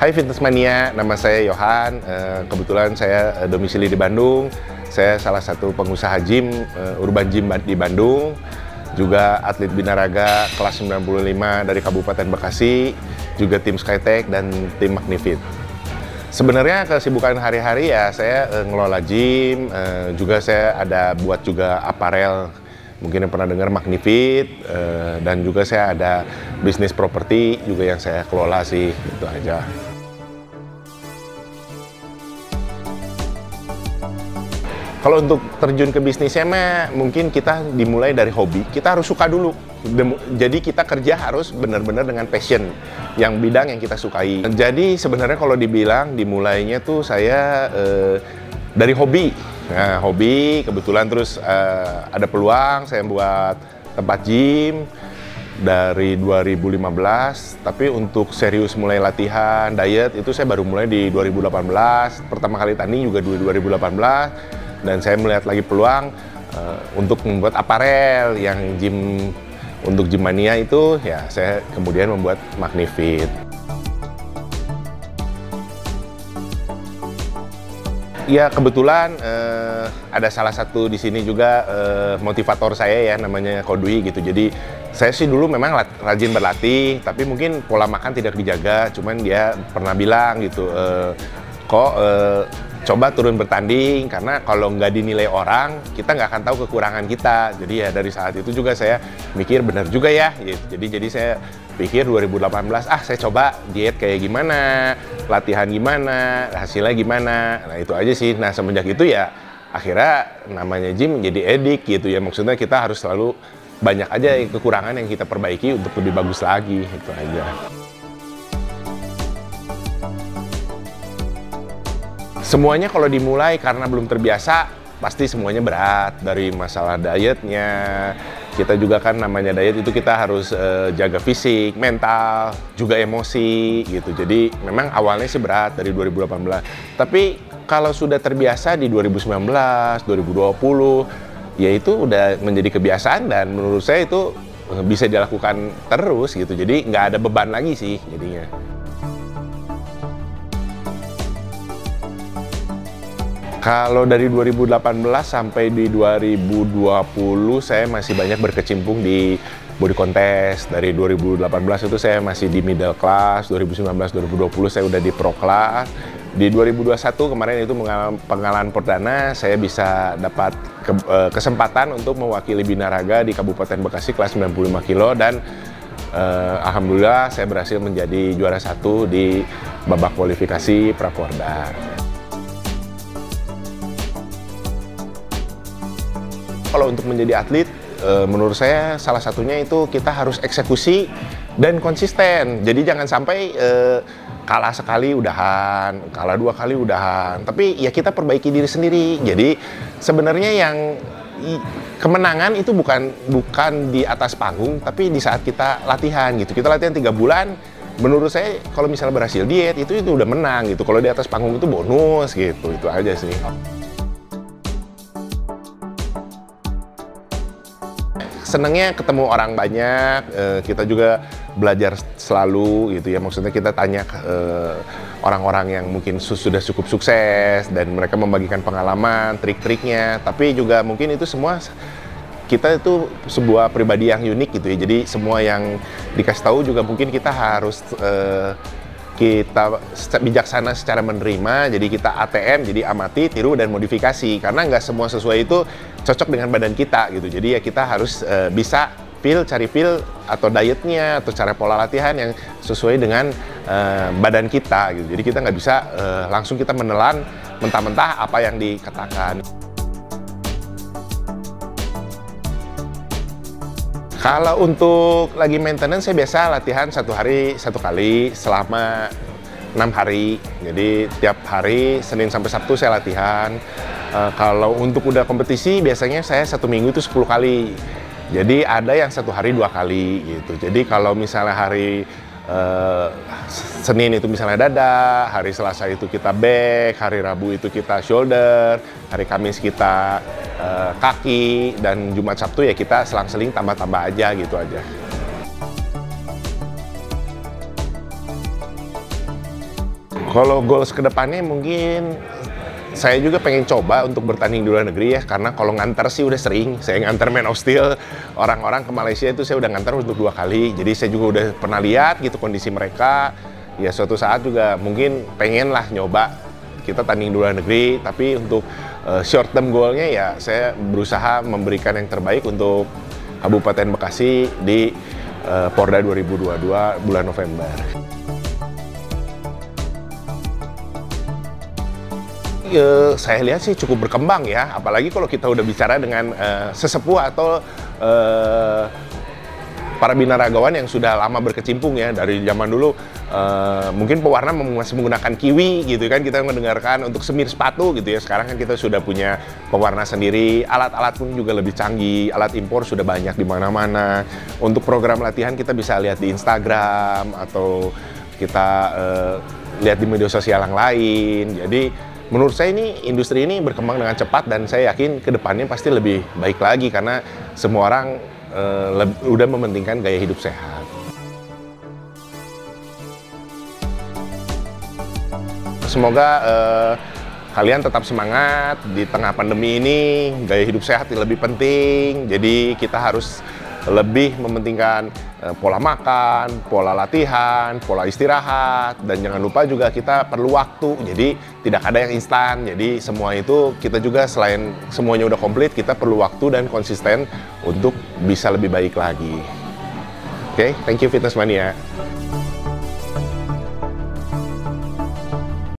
Hai Fitness Mania, nama saya Yohan. Kebetulan saya domisili di Bandung. Saya salah satu pengusaha gym, Urban Gym di Bandung. Juga atlet binaraga kelas 95 dari Kabupaten Bekasi, juga tim Skytech dan tim Magnifit. Sebenarnya kesibukan hari-hari ya saya ngelola gym, juga saya ada buat juga aparel. Mungkin yang pernah dengar Magnifit, dan juga saya ada bisnis properti juga yang saya kelola sih, itu aja. Kalau untuk terjun ke bisnisnya mah mungkin kita dimulai dari hobi, kita harus suka dulu. Jadi kita kerja harus benar-benar dengan passion, yang bidang yang kita sukai. Jadi sebenarnya kalau dibilang dimulainya tuh saya dari hobi. Nah, hobi kebetulan terus ada peluang saya buat tempat gym dari 2015, tapi untuk serius mulai latihan, diet itu saya baru mulai di 2018. Pertama kali tanding juga di 2018. Dan saya melihat lagi peluang untuk membuat aparel yang gym, untuk Gym Mania itu ya saya kemudian membuat Magnifit. Ya kebetulan ada salah satu di sini juga motivator saya ya, namanya Kodwi gitu. Jadi saya sih dulu memang rajin berlatih, tapi mungkin pola makan tidak dijaga. Cuman dia pernah bilang gitu, coba turun bertanding, karena kalau nggak dinilai orang, kita nggak akan tahu kekurangan kita. Jadi ya dari saat itu juga saya mikir benar juga ya. Jadi saya pikir 2018, saya coba diet kayak gimana, latihan gimana, hasilnya gimana. Nah itu aja sih. Nah semenjak itu ya akhirnya namanya gym menjadi edik gitu ya. Maksudnya kita harus selalu banyak aja kekurangan yang kita perbaiki untuk lebih bagus lagi, itu aja. Semuanya kalau dimulai karena belum terbiasa, pasti semuanya berat. Dari masalah dietnya, kita juga kan namanya diet itu kita harus jaga fisik, mental, juga emosi gitu. Jadi memang awalnya sih berat dari 2018. Tapi kalau sudah terbiasa di 2019, 2020, ya itu udah menjadi kebiasaan dan menurut saya itu bisa dilakukan terus gitu. Jadi nggak ada beban lagi sih jadinya. Kalau dari 2018 sampai di 2020 saya masih banyak berkecimpung di body contest. Dari 2018 itu saya masih di middle class, 2019-2020 saya udah di pro class. Di 2021 kemarin itu pengalaman perdana saya bisa dapat kesempatan untuk mewakili binaraga di Kabupaten Bekasi kelas 95 kilo dan alhamdulillah saya berhasil menjadi juara 1 di babak kualifikasi Praporda. Kalau untuk menjadi atlet, menurut saya salah satunya itu kita harus eksekusi dan konsisten. Jadi jangan sampai kalah sekali udahan, kalah 2 kali udahan. Tapi ya kita perbaiki diri sendiri. Jadi sebenarnya yang kemenangan itu bukan di atas panggung, tapi di saat kita latihan gitu. Kita latihan 3 bulan. Menurut saya kalau misalnya berhasil diet itu udah menang gitu. Kalau di atas panggung itu bonus gitu. Itu aja sih. Senangnya ketemu orang banyak, kita juga belajar selalu gitu ya. Maksudnya kita tanya orang-orang yang mungkin sudah cukup sukses dan mereka membagikan pengalaman, trik-triknya. Tapi juga mungkin itu semua kita itu sebuah pribadi yang unik gitu ya. Jadi semua yang dikasih tahu juga mungkin kita harus kita bijaksana secara menerima, jadi kita ATM, jadi amati, tiru, dan modifikasi. Karena nggak semua sesuai itu cocok dengan badan kita gitu. Jadi ya kita harus bisa cari feel atau dietnya atau cara pola latihan yang sesuai dengan badan kita gitu. Jadi kita nggak bisa langsung kita menelan mentah-mentah apa yang dikatakan. Kalau untuk lagi maintenance, saya biasa latihan 1 hari 1 kali selama 6 hari. Jadi tiap hari Senin sampai Sabtu saya latihan. Kalau untuk udah kompetisi biasanya saya 1 minggu itu 10 kali. Jadi ada yang 1 hari 2 kali gitu. Jadi kalau misalnya hari Senin itu misalnya dada, hari Selasa itu kita back, hari Rabu itu kita shoulder, hari Kamis kita kaki, dan Jumat Sabtu ya kita selang-seling tambah-tambah aja gitu aja. Kalau goals kedepannya mungkin saya juga pengen coba untuk bertanding di luar negeri ya, karena kalau nganter sih udah sering. Saya nganter Man of Steel, orang-orang ke Malaysia itu saya udah nganter untuk 2 kali. Jadi saya juga udah pernah lihat gitu kondisi mereka. Ya suatu saat juga mungkin pengen lah nyoba kita tanding di luar negeri. Tapi untuk short term goalnya ya saya berusaha memberikan yang terbaik untuk Kabupaten Bekasi di Porda 2022 bulan November. Saya lihat sih cukup berkembang ya, apalagi kalau kita udah bicara dengan sesepuh atau para binaragawan yang sudah lama berkecimpung ya, dari zaman dulu mungkin pewarna masih menggunakan kiwi gitu kan, kita mendengarkan untuk semir sepatu gitu ya. Sekarang kan kita sudah punya pewarna sendiri, alat-alat pun juga lebih canggih, alat impor sudah banyak di mana-mana. Untuk program latihan kita bisa lihat di Instagram atau kita lihat di media sosial yang lain. Jadi menurut saya ini industri ini berkembang dengan cepat dan saya yakin kedepannya pasti lebih baik lagi karena semua orang udah mementingkan gaya hidup sehat. Semoga kalian tetap semangat di tengah pandemi ini. Gaya hidup sehat lebih penting, jadi kita harus lebih mementingkan pola makan, pola latihan, pola istirahat, dan jangan lupa juga kita perlu waktu. Jadi tidak ada yang instan. Jadi semua itu kita juga selain semuanya udah komplit, kita perlu waktu dan konsisten untuk bisa lebih baik lagi. Oke, thank you Fitness Mania.